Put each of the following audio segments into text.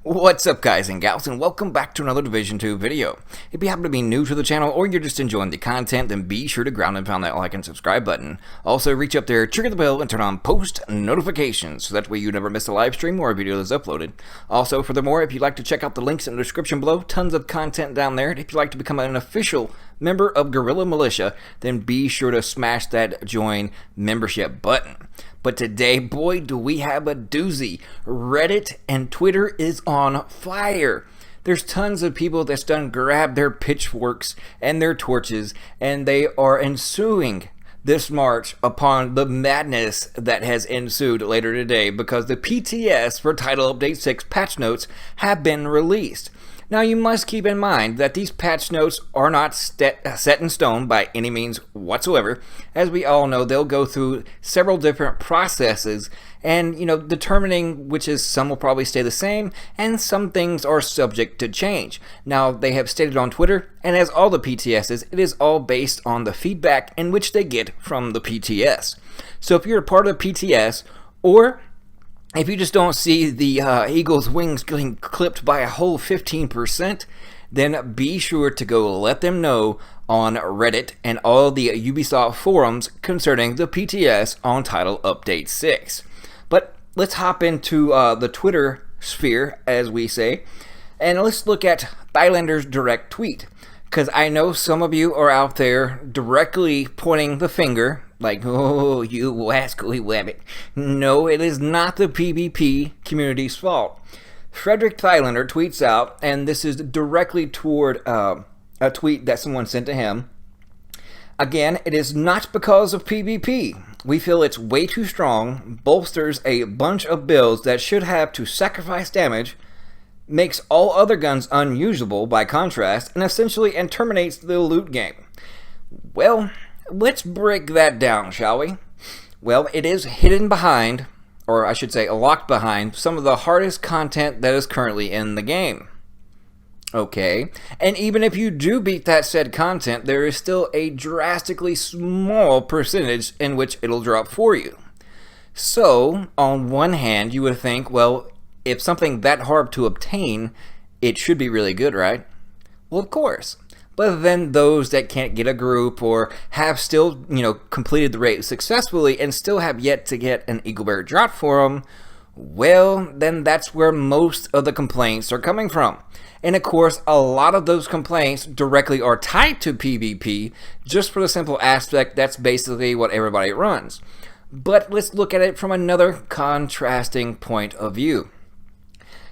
What's up, guys and gals, and welcome back to another Division 2 video. If you happen to be new to the channel or you're just enjoying the content, then be sure to ground and pound that like and subscribe button. Also, reach up there, trigger the bell, and turn on post notifications so that way you never miss a live stream or a video that's uploaded. Also, furthermore, if you'd like to check out the links in the description below, tons of content down there. And if you'd like to become an official member of Guerrilla Militia, then be sure to smash that join membership button. But today, boy, do we have a doozy. Reddit and Twitter is on fire. There's tons of people that's done grabbed their pitchforks and their torches, and they are ensuing this march upon the madness that has ensued later today because the PTS for Title Update 6 patch notes have been released. Now, you must keep in mind that these patch notes are not set in stone by any means whatsoever. As we all know, they'll go through several different processes and, determining which is some will probably stay the same and some things are subject to change. Now, they have stated on Twitter, and as all the PTSs, it is all based on the feedback in which they get from the PTS. So if you're a part of the PTS, or if you just don't see the Eagle's wings getting clipped by a whole 15%, then be sure to go let them know on Reddit and all the Ubisoft forums concerning the PTS on Title Update 6. But let's hop into the Twitter sphere, as we say, and let's look at Thylander's direct tweet. Because I know some of you are out there directly pointing the finger, like, oh, you wascally wabbit. No, it is not the PvP community's fault. Frederick Thylander tweets out, and this is directly toward a tweet that someone sent to him. Again, it is not because of PvP. We feel it's way too strong, bolsters a bunch of builds that should have to sacrifice damage, makes all other guns unusable by contrast, and essentially terminates the loot game. Well, let's break that down, shall we? Well, it is hidden behind, or I should say locked behind, some of the hardest content that is currently in the game. Okay, and even if you do beat that said content, there is still a drastically small percentage in which it'll drop for you. So, on one hand, you would think, well, if something that hard to obtain, it should be really good, right? Well, of course. But then those that can't get a group or have still, completed the raid successfully and still have yet to get an Eagle Bear drop for them, well, then that's where most of the complaints are coming from. And of course, a lot of those complaints directly are tied to PvP, just for the simple aspect that's basically what everybody runs. But let's look at it from another contrasting point of view.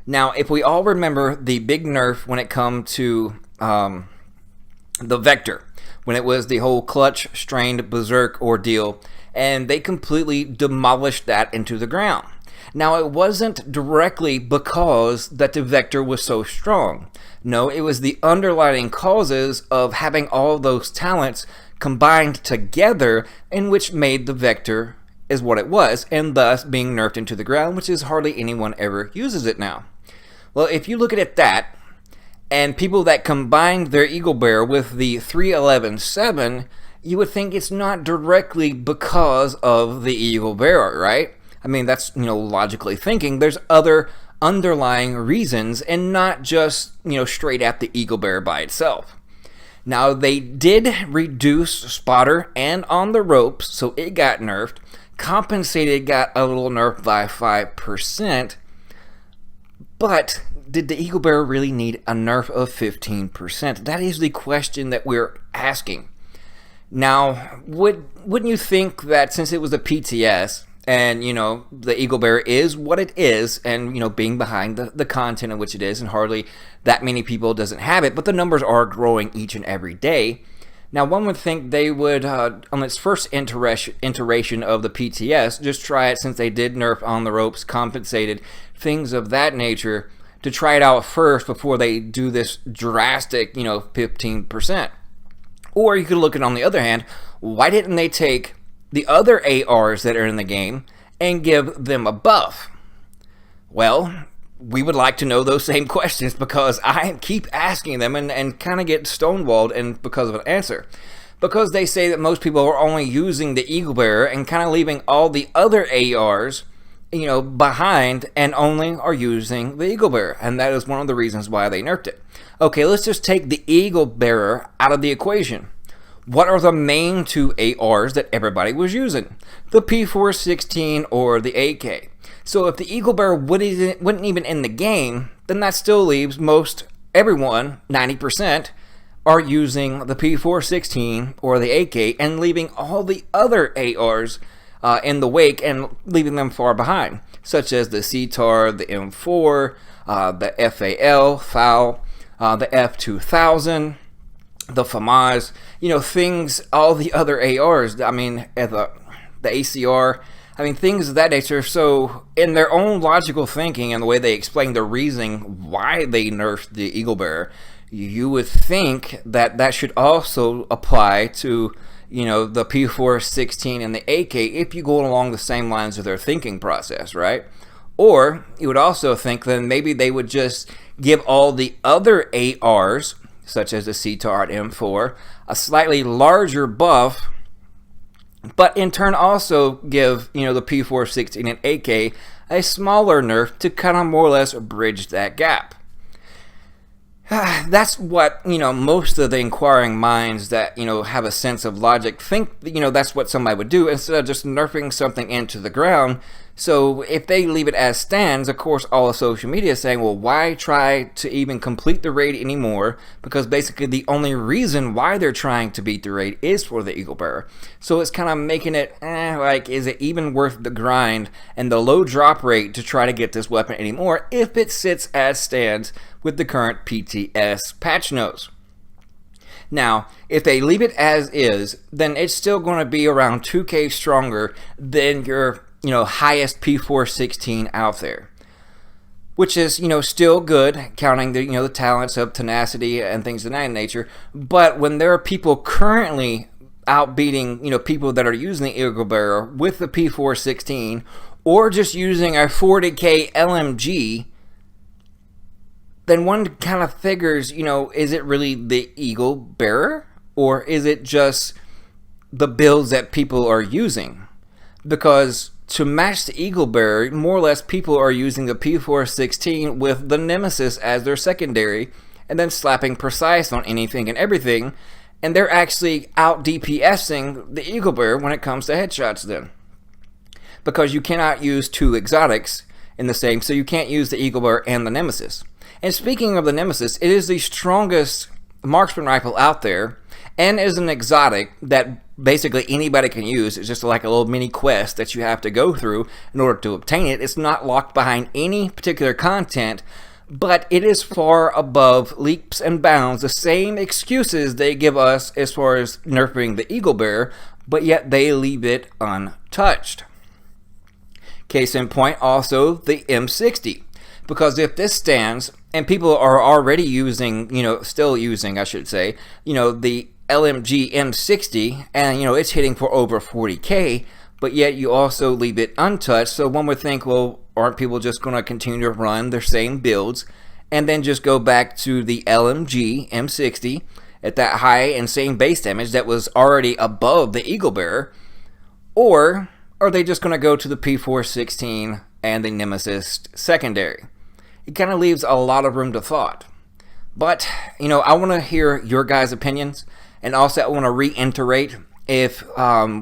Now, if we all remember the big nerf when it come to the Vector, when it was the whole clutch strained berserk ordeal, and they completely demolished that into the ground. Now, it wasn't directly because that the Vector was so strong. No, it was the underlying causes of having all those talents combined together in which made the Vector is what it was, and thus being nerfed into the ground, which is hardly anyone ever uses it now. Well, if you look at it that, and people that combined their Eagle Bear with the 311-7, you would think it's not directly because of the Eagle Bear, right? I mean, that's, logically thinking. There's other underlying reasons and not just, straight at the Eagle Bear by itself. Now, they did reduce Spotter and On the Ropes, so it got nerfed. Compensated got a little nerfed by 5%. But did the Eagle Bear really need a nerf of 15%? That is the question that we're asking. Now, wouldn't you think that since it was a PTS, and, the Eagle Bear is what it is, and, being behind the content in which it is, and hardly that many people doesn't have it, but the numbers are growing each and every day. Now, one would think they would, on its first iteration of the PTS, just try it since they did nerf On the Ropes, compensated, things of that nature, to try it out first before they do this drastic, 15%. Or you could look at, on the other hand, why didn't they take the other ARs that are in the game and give them a buff? Well, we would like to know those same questions because I keep asking them and kind of get stonewalled and because of an answer. Because they say that most people are only using the Eagle Bearer and kind of leaving all the other ARs behind and only are using the Eagle Bearer, and that is one of the reasons why they nerfed it. Okay, let's just take the Eagle Bearer out of the equation. What are the main two ARs that everybody was using? The P416 or the AK. So if the Eagle Bearer wouldn't even in the game, then that still leaves everyone, 90%, are using the P416 or the AK and leaving all the other ARs in the wake and leaving them far behind, such as the CTAR, the M4, the FAL, the F2000, the FAMAS, things, all the other ARs, I mean, the ACR, I mean, things of that nature. So in their own logical thinking and the way they explain the reason why they nerfed the Eagle Bearer, you would think that that should also apply to the P416 and the AK if you go along the same lines of their thinking process, right? Or you would also think then maybe they would just give all the other ARs, such as the CTAR and M4, a slightly larger buff, but in turn also give the P416 and AK a smaller nerf to kind of more or less bridge that gap. That's what most of the inquiring minds that have a sense of logic think that's what somebody would do instead of just nerfing something into the ground. So if they leave it as stands, of course all of social media is saying, well, why try to even complete the raid anymore, because basically the only reason why they're trying to beat the raid is for the Eagle Bearer. So it's kind of making it like, is it even worth the grind and the low drop rate to try to get this weapon anymore if it sits as stands with the current PTS patch notes? Now, if they leave it as is, then it's still going to be around 2k stronger than your highest P416 out there, which is still good, counting the talents of tenacity and things of that nature. But when there are people currently outbeating people that are using the Eagle Bearer with the P416 or just using a 40k LMG, then one kind of figures, is it really the Eagle Bearer, or is it just the builds that people are using? Because to match the Eagle Bearer, more or less people are using the P416 with the Nemesis as their secondary, and then slapping Precise on anything and everything, and they're actually out DPSing the Eagle Bearer when it comes to headshots then. Because you cannot use two exotics in the same, so you can't use the Eagle Bearer and the Nemesis. And speaking of the Nemesis, it is the strongest marksman rifle out there, and is an exotic that basically anybody can use. It's just like a little mini quest that you have to go through in order to obtain it. It's not locked behind any particular content, but it is far above leaps and bounds the same excuses they give us as far as nerfing the Eagle Bearer, but yet they leave it untouched. Case in point, also the M60. Because if this stands, and people are already using, still using, I should say, the LMG M60, and it's hitting for over 40k, but yet you also leave it untouched. So one would think, well, aren't people just going to continue to run their same builds and then just go back to the LMG M60 at that high and same base damage that was already above the Eagle Bearer? Or are they just going to go to the P416 and the Nemesis secondary? It kind of leaves a lot of room to thought. But, I want to hear your guys' opinions. And also I want to reiterate, if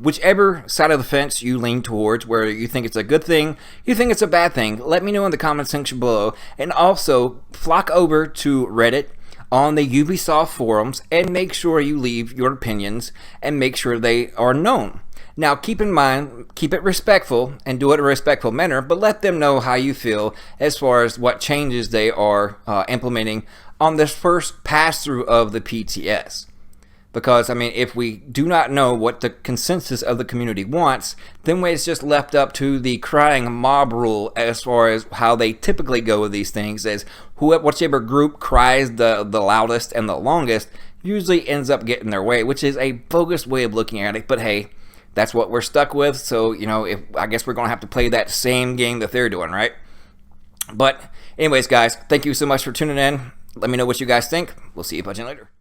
whichever side of the fence you lean towards, where you think it's a good thing, you think it's a bad thing, let me know in the comment section below. And also flock over to Reddit on the Ubisoft forums and make sure you leave your opinions and make sure they are known. Now keep in mind, keep it respectful and do it in a respectful manner, but let them know how you feel as far as what changes they are implementing on this first pass through of the PTS. Because, I mean, if we do not know what the consensus of the community wants, then it's just left up to the crying mob rule as far as how they typically go with these things, as whichever group cries the loudest and the longest usually ends up getting their way, which is a bogus way of looking at it. But hey, that's what we're stuck with, so, I guess we're going to have to play that same game that they're doing, right? But anyways, guys, thank you so much for tuning in. Let me know what you guys think. We'll see you punching later.